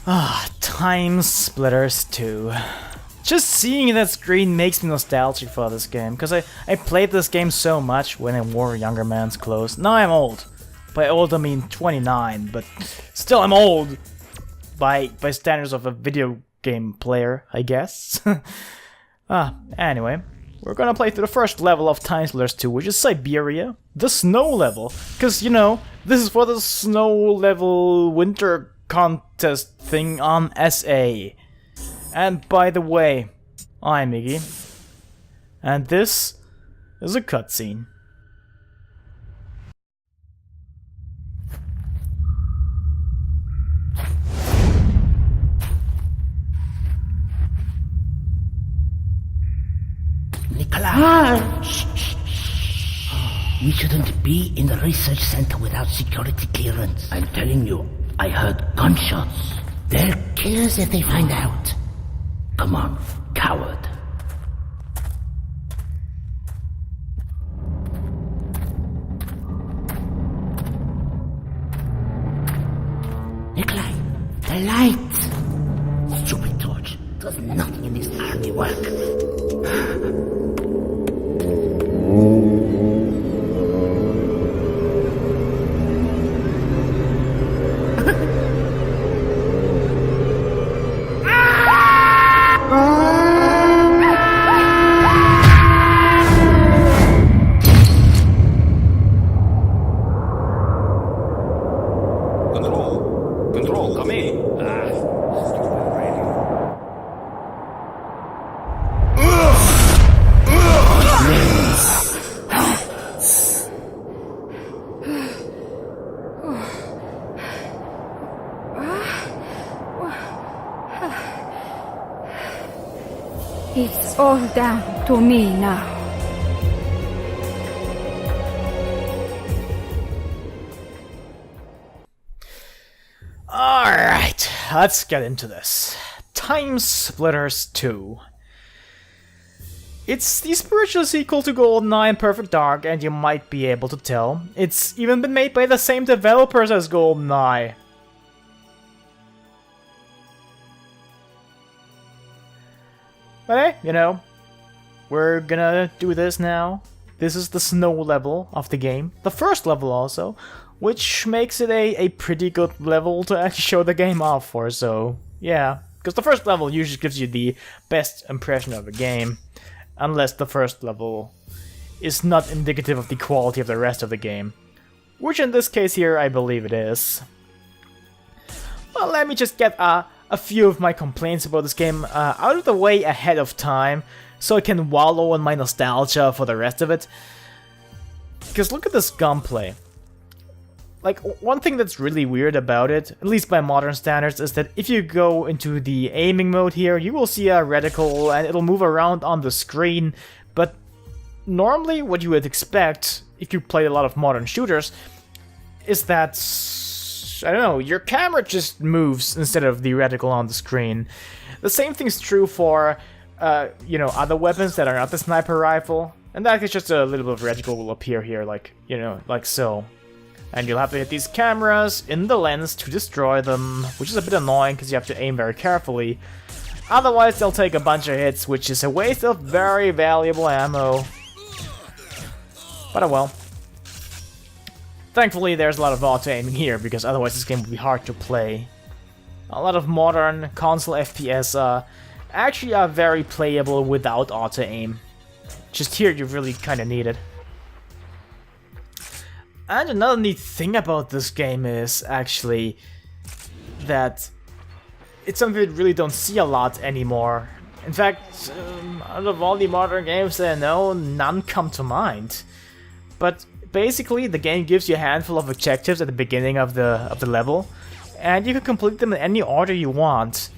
TimeSplitters 2. Just seeing that screen makes me nostalgic for this game, because I played this game so much when I wore younger man's clothes. Now I'm old. By old I mean 29, but still I'm old by standards of a video game player, I guess. Anyway, we're gonna play through the first level of TimeSplitters 2, which is Siberia, the snow level. Because, you know, this is for the snow level winter contest thing on SA. And by the way, I'm Iggy, and this is a cutscene. Nicola! Shh, shh, shh. We shouldn't be in the research center without security clearance. I'm telling you, I heard gunshots. They'll kill us if they find out. Come on, coward. Nikolai, the light! Stupid torch. There's nothing in this army work. Control, come in. Stupid radio. It's all down to me now. Alright, let's get into this. TimeSplitters 2. It's the spiritual sequel to GoldenEye and Perfect Dark, and you might be able to tell. It's even been made by the same developers as GoldenEye. But hey, you know, we're gonna do this now. This is the snow level of the game. The first level also, which makes it a pretty good level to actually show the game off for, so yeah. Because the first level usually gives you the best impression of a game, unless the first level is not indicative of the quality of the rest of the game. Which in this case here, I believe it is. Well, let me just get a few of my complaints about this game out of the way ahead of time, so I can wallow in my nostalgia for the rest of it. Because look at this gunplay. Like, one thing that's really weird about it, at least by modern standards, is that if you go into the aiming mode here, you will see a reticle and it'll move around on the screen, but normally what you would expect, if you play a lot of modern shooters, is that, I don't know, your camera just moves instead of the reticle on the screen. The same thing's true for, you know, other weapons that are not the sniper rifle, and that is just a little bit of reticle will appear here, like, you know, like so. And you'll have to hit these cameras in the lens to destroy them, which is a bit annoying because you have to aim very carefully. Otherwise they'll take a bunch of hits, which is a waste of very valuable ammo. But oh well. Thankfully there's a lot of auto-aiming here, because otherwise this game would be hard to play. A lot of modern console FPS actually are very playable without auto-aim. Just here you really kinda need it. And another neat thing about this game is actually that it's something we really don't see a lot anymore. In fact, out of all the modern games that I know, none come to mind. But basically, the game gives you a handful of objectives at the beginning of the level, and you can complete them in any order you want.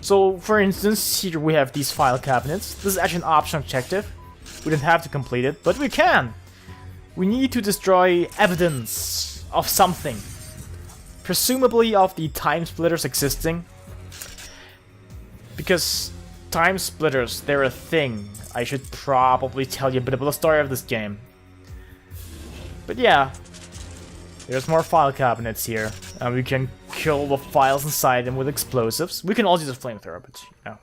So, for instance, here we have these file cabinets. This is actually an optional objective. We didn't have to complete it, but we can. We need to destroy evidence of something. Presumably of the TimeSplitters existing. Because TimeSplitters, they're a thing. I should probably tell you a bit about the story of this game. But yeah, there's more file cabinets here. And we can kill the files inside them with explosives. We can also use a flamethrower, but you know,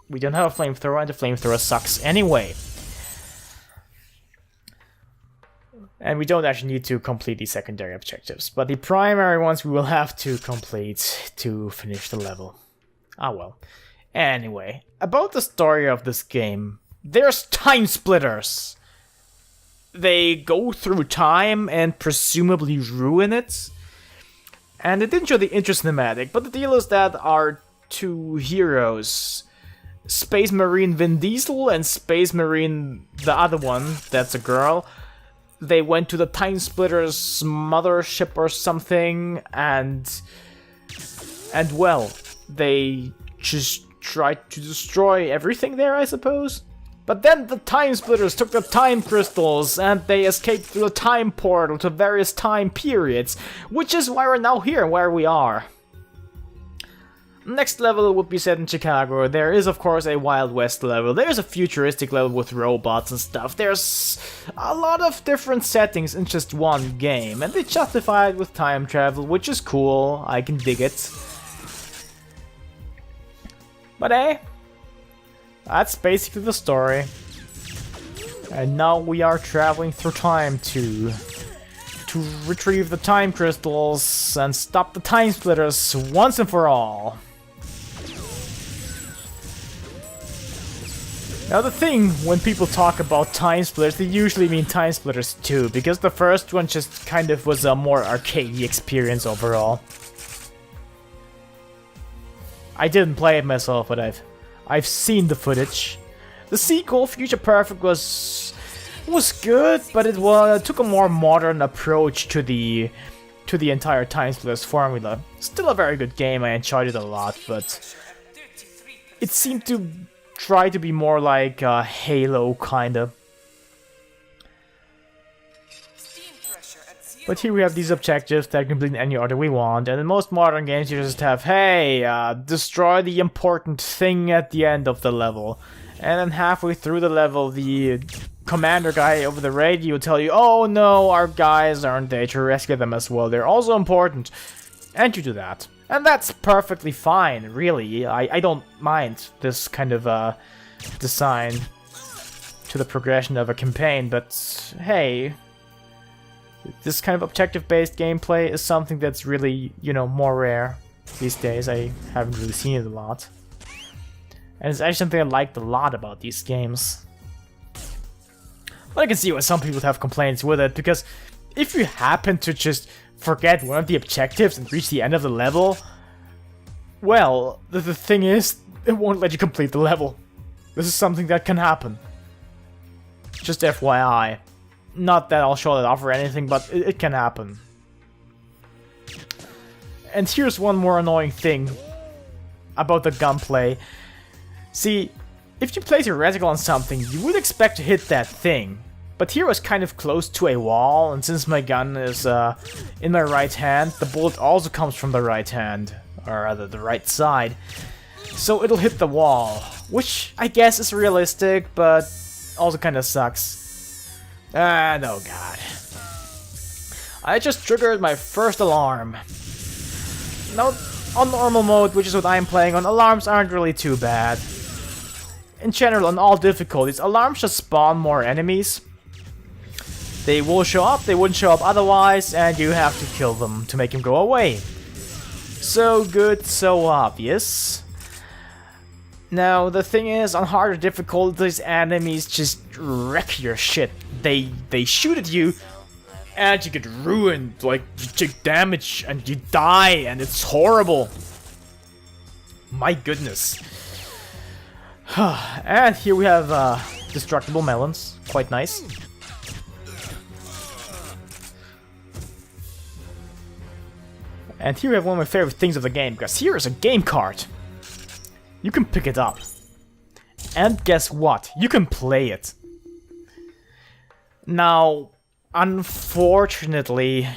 we don't have a flamethrower, and the flamethrower sucks anyway. And we don't actually need to complete these secondary objectives, but the primary ones we will have to complete to finish the level. Ah well. Anyway, about the story of this game, there's TimeSplitters. They go through time and presumably ruin it. And it didn't show the intro cinematic, but the deal is that our two heroes, Space Marine Vin Diesel and Space Marine the other one, that's a girl, they went to the TimeSplitters mothership or something, and well, they just tried to destroy everything there, I suppose? But then the TimeSplitters took the time crystals and they escaped through the time portal to various time periods, which is why we're now here, where we are. Next level would be set in Chicago. There is of course a Wild West level, there's a futuristic level with robots and stuff, there's a lot of different settings in just one game, and they justify it with time travel, which is cool, I can dig it. But hey, that's basically the story. And now we are traveling through time to retrieve the time crystals and stop the TimeSplitters once and for all. Now the thing, when people talk about TimeSplitters, they usually mean TimeSplitters 2, because the first one just kind of was a more arcadey experience overall. I didn't play it myself, but I've seen the footage. The sequel, Future Perfect, was good, but it took a more modern approach to the entire TimeSplitters formula. Still a very good game, I enjoyed it a lot, but it seemed to try to be more like Halo, kinda. But here we have these objectives that complete in any order we want, and in most modern games you just have, hey, destroy the important thing at the end of the level. And then halfway through the level, the commander guy over the radio will tell you, oh no, our guys aren't there to rescue them as well, they're also important. And you do that. And that's perfectly fine, really. I don't mind this kind of design to the progression of a campaign, but hey, this kind of objective-based gameplay is something that's really, you know, more rare these days. I haven't really seen it a lot. And it's actually something I liked a lot about these games. But I can see why some people have complaints with it, because if you happen to just forget one of the objectives and reach the end of the level, well, the thing is, it won't let you complete the level. This is something that can happen. Just FYI. Not that I'll show it off or anything, but it can happen. And here's one more annoying thing about the gunplay. See, if you place your reticle on something, you would expect to hit that thing. But here I was kind of close to a wall, and since my gun is in my right hand, the bullet also comes from the right hand, or rather the right side. So it'll hit the wall, which I guess is realistic, but also kind of sucks. And oh god. I just triggered my first alarm. Now, on normal mode, which is what I'm playing on, alarms aren't really too bad. In general, on all difficulties, alarms just spawn more enemies. They will show up, they wouldn't show up otherwise, and you have to kill them to make them go away. So good, so obvious. Now, the thing is, on harder difficulties, enemies just wreck your shit. They shoot at you, and you get ruined, like, you take damage, and you die, and it's horrible. My goodness. And here we have destructible melons, quite nice. And here we have one of my favorite things of the game, because here is a game card. You can pick it up. And guess what? You can play it. Now, unfortunately,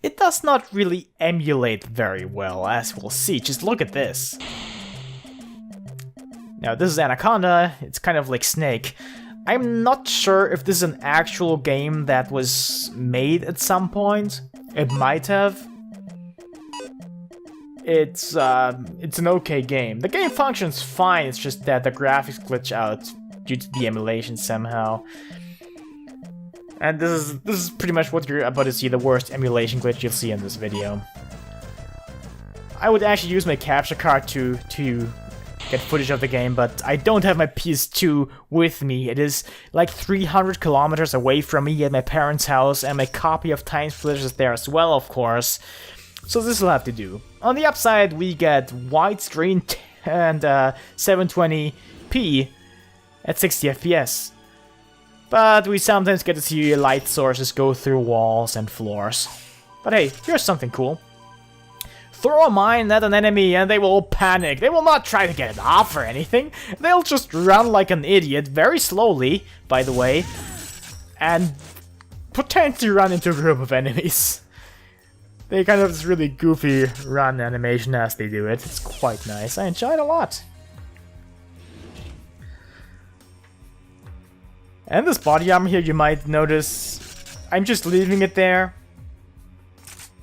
it does not really emulate very well, as we'll see. Just look at this. Now, this is Anaconda. It's kind of like Snake. I'm not sure if this is an actual game that was made at some point. It might have. it's an okay game. The game functions fine, it's just that the graphics glitch out due to the emulation somehow. And this is pretty much what you're about to see, the worst emulation glitch you'll see in this video. I would actually use my capture card to get footage of the game, but I don't have my PS2 with me. It is like 300 kilometers away from me at my parents' house, and my copy of TimeSplitters is there as well, of course. So this will have to do. On the upside, we get widescreen and 720p at 60 FPS. But we sometimes get to see light sources go through walls and floors. But hey, here's something cool. Throw a mine at an enemy and they will all panic. They will not try to get it off or anything. They'll just run like an idiot, very slowly, by the way, and potentially run into a group of enemies. They kind of have this really goofy run animation as they do it. It's quite nice. I enjoy it a lot. And this body armor here, you might notice, I'm just leaving it there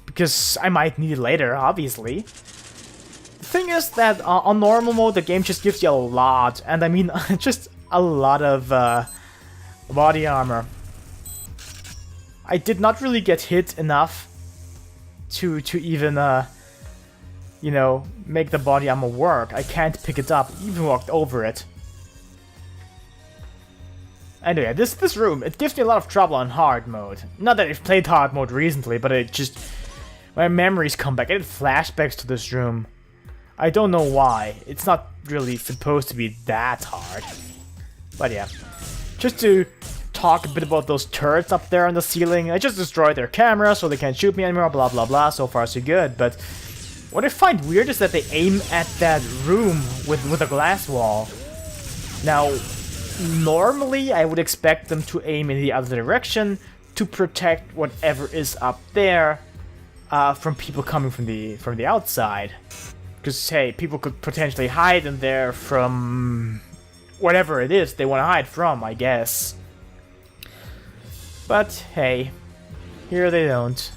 because I might need it later, obviously. The thing is that on normal mode, the game just gives you a lot, and I mean just a lot of body armor. I did not really get hit enough to even, you know, make the body armor work. I can't pick it up, even walked over it. Anyway, this room, it gives me a lot of trouble on hard mode. Not that I've played hard mode recently, but it just... my memories come back. I get flashbacks to this room. I don't know why. It's not really supposed to be that hard. But yeah. Just to talk a bit about those turrets up there on the ceiling. I just destroyed their camera so they can't shoot me anymore, blah blah blah. So far so good, but... what I find weird is that they aim at that room with a glass wall. Now... normally, I would expect them to aim in the other direction to protect whatever is up there from people coming from the outside. Because, hey, people could potentially hide in there from whatever it is they want to hide from, I guess. But, hey, here they don't.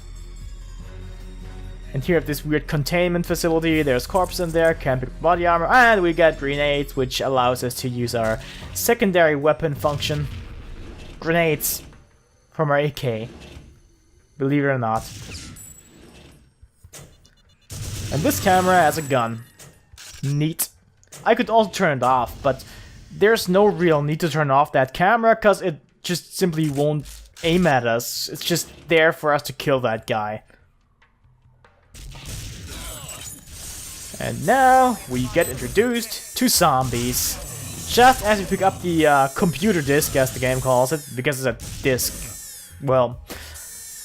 And here at this weird containment facility, there's corpses in there, can't pick body armor, and we got grenades, which allows us to use our secondary weapon function. Grenades from our AK. Believe it or not. And this camera has a gun. Neat. I could also turn it off, but there's no real need to turn off that camera, because it just simply won't aim at us. It's just there for us to kill that guy. And now we get introduced to zombies. Just as we pick up the computer disk, as the game calls it, because it's a disk, well,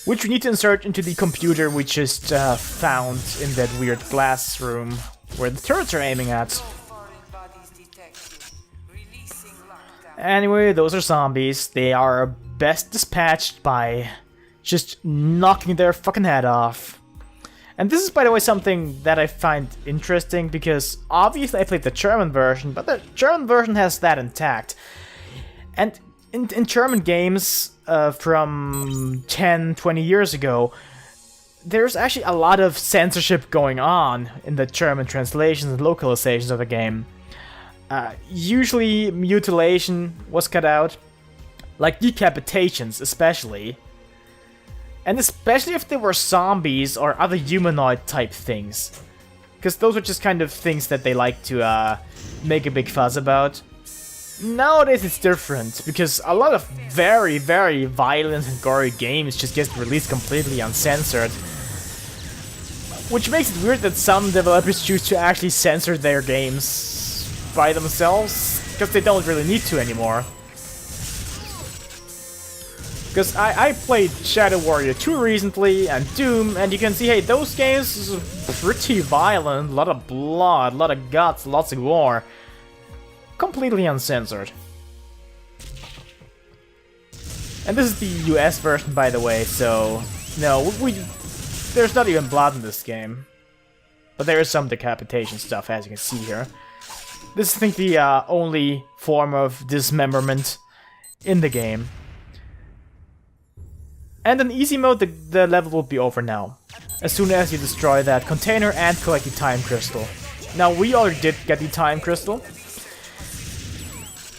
which we need to insert into the computer we just found in that weird glass room where the turrets are aiming at. Anyway, those are zombies. They are best dispatched by just knocking their fucking head off. And this is, by the way, something that I find interesting, because obviously I played the German version, but the German version has that intact. And in German games from 10, 20 years ago, there's actually a lot of censorship going on in the German translations and localizations of the game. Usually mutilation was cut out, like decapitations especially. And especially if they were zombies or other humanoid type things. Because those are just kind of things that they like to make a big fuss about. Nowadays it's different, because a lot of very, very violent and gory games just get released completely uncensored. Which makes it weird that some developers choose to actually censor their games by themselves, because they don't really need to anymore. Because I played Shadow Warrior 2 recently, and Doom, and you can see, hey, those games are pretty violent, a lot of blood, a lot of guts, lots of gore. Completely uncensored. And this is the US version, by the way, so... no, there's not even blood in this game. But there is some decapitation stuff, as you can see here. This is, I think, the only form of dismemberment in the game. And in easy mode, the level will be over now, as soon as you destroy that container and collect the time crystal. Now, we already did get the time crystal,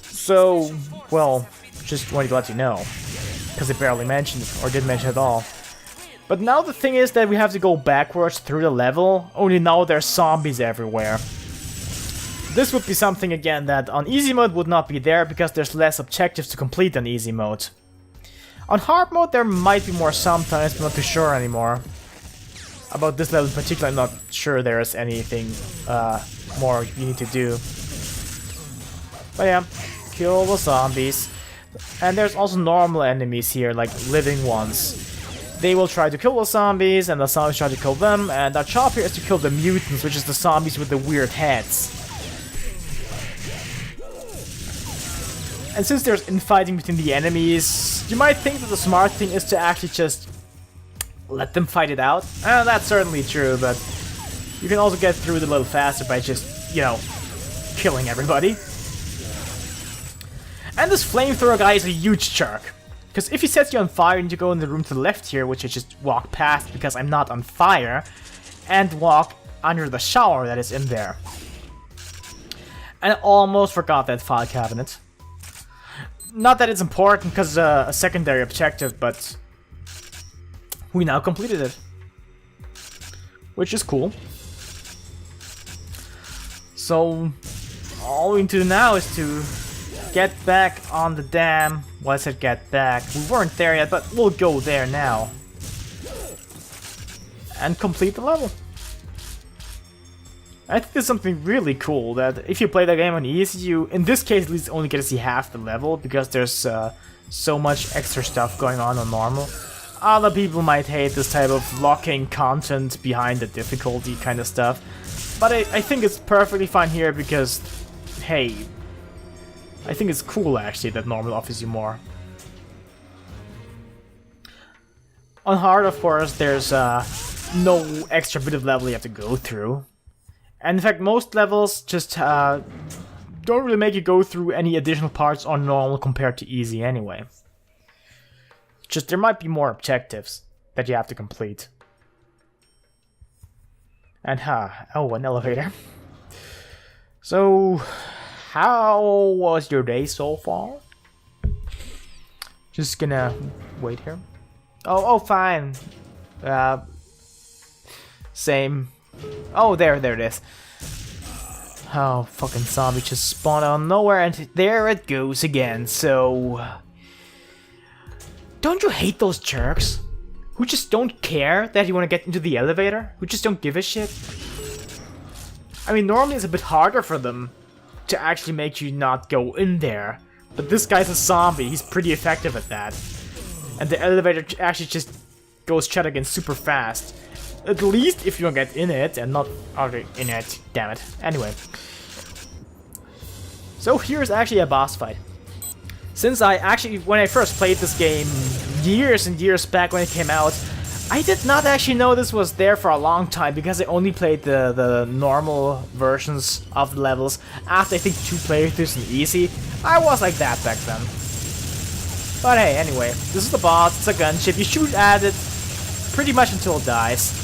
so, well, just wanted to let you know, because it barely mentioned it, or didn't mention it at all. But now the thing is that we have to go backwards through the level, only now there's zombies everywhere. This would be something, again, that on easy mode would not be there, because there's less objectives to complete on easy mode. On hard mode, there might be more sometimes, but not too sure anymore. About this level in particular, I'm not sure there's anything more you need to do. But yeah, kill the zombies. And there's also normal enemies here, like living ones. They will try to kill the zombies, and the zombies try to kill them, and our job here is to kill the mutants, which is the zombies with the weird heads. And since there's infighting between the enemies, you might think that the smart thing is to actually just let them fight it out. That's certainly true, but you can also get through it a little faster by just, you know, killing everybody. And this flamethrower guy is a huge jerk. Because if he sets you on fire, you need to go in the room to the left here, which I just walk past because I'm not on fire, and walk under the shower that is in there. And I almost forgot that file cabinet. Not that it's important because a secondary objective, but we now completed it. Which is cool. So, all we need to do now is to get back on the dam. Well, I said get back. We weren't there yet, but we'll go there now. And complete the level. I think there's something really cool that if you play the game on easy, you, in this case at least, only get to see half the level because there's so much extra stuff going on normal. Other people might hate this type of locking content behind the difficulty kind of stuff, but I think it's perfectly fine here because, hey, I think it's cool actually that normal offers you more. On hard, of course, there's no extra bit of level you have to go through. And in fact, most levels just don't really make you go through any additional parts on normal compared to easy anyway. Just there might be more objectives that you have to complete. And oh, an elevator. So, how was your day so far? Just gonna wait here. Oh, fine. Same. Oh, there it is. Oh, fucking zombie just spawned out of nowhere, and there it goes again, so... Don't you hate those jerks? Who just don't care that you want to get into the elevator? Who just don't give a shit? I mean, normally it's a bit harder for them to actually make you not go in there. But this guy's a zombie, he's pretty effective at that. And the elevator actually just goes shut again super fast. At least if you don't get in it and not already in it, damn it. Anyway. So here's actually a boss fight. Since when I first played this game years and years back when it came out, I did not actually know this was there for a long time because I only played the normal versions of the levels after I think 2 playthroughs in easy. I was like that back then. But hey, anyway, this is the boss, it's a gunship, you shoot at it pretty much until it dies.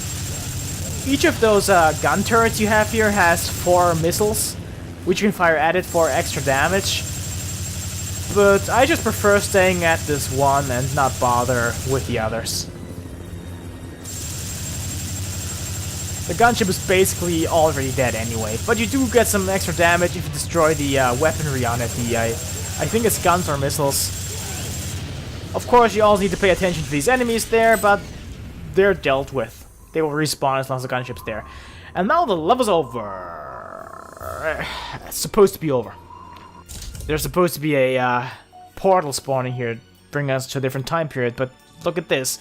Each of those gun turrets you have here has 4 missiles, which you can fire at it for extra damage. But I just prefer staying at this one and not bother with the others. The gunship is basically already dead anyway, but you do get some extra damage if you destroy the weaponry on it. I think it's guns or missiles. Of course, you also need to pay attention to these enemies there, but they're dealt with. They will respawn as long as the gunship's there. And now the level's over. It's supposed to be over. There's supposed to be a portal spawning here, bringing us to a different time period, but look at this.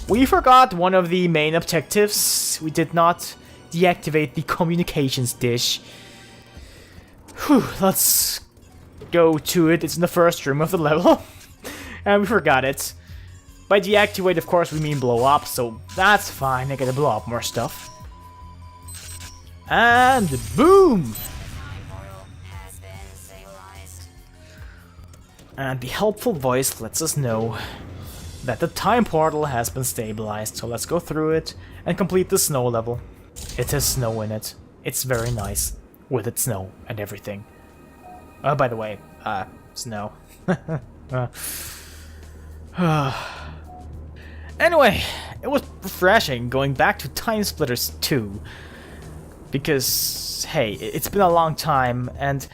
We forgot one of the main objectives. We did not deactivate the communications dish. Whew, let's go to it. It's in the first room of the level. And we forgot it. By deactivate, of course, we mean blow up, so that's fine. I gotta blow up more stuff. And boom! And the helpful voice lets us know that the time portal has been stabilized, so let's go through it and complete the snow level. It has snow in it. It's very nice, with its snow and everything. Oh, by the way, snow. Anyway, it was refreshing going back to TimeSplitters 2, because, hey, it's been a long time, and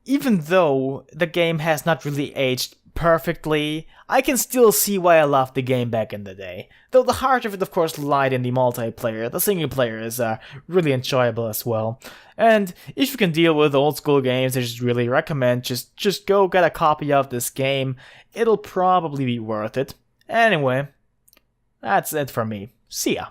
even though the game has not really aged perfectly, I can still see why I loved the game back in the day. Though the heart of it, of course, lied in the multiplayer. The single player is really enjoyable as well. And if you can deal with old school games, I just really recommend just go get a copy of this game. It'll probably be worth it. Anyway, that's it for me. See ya.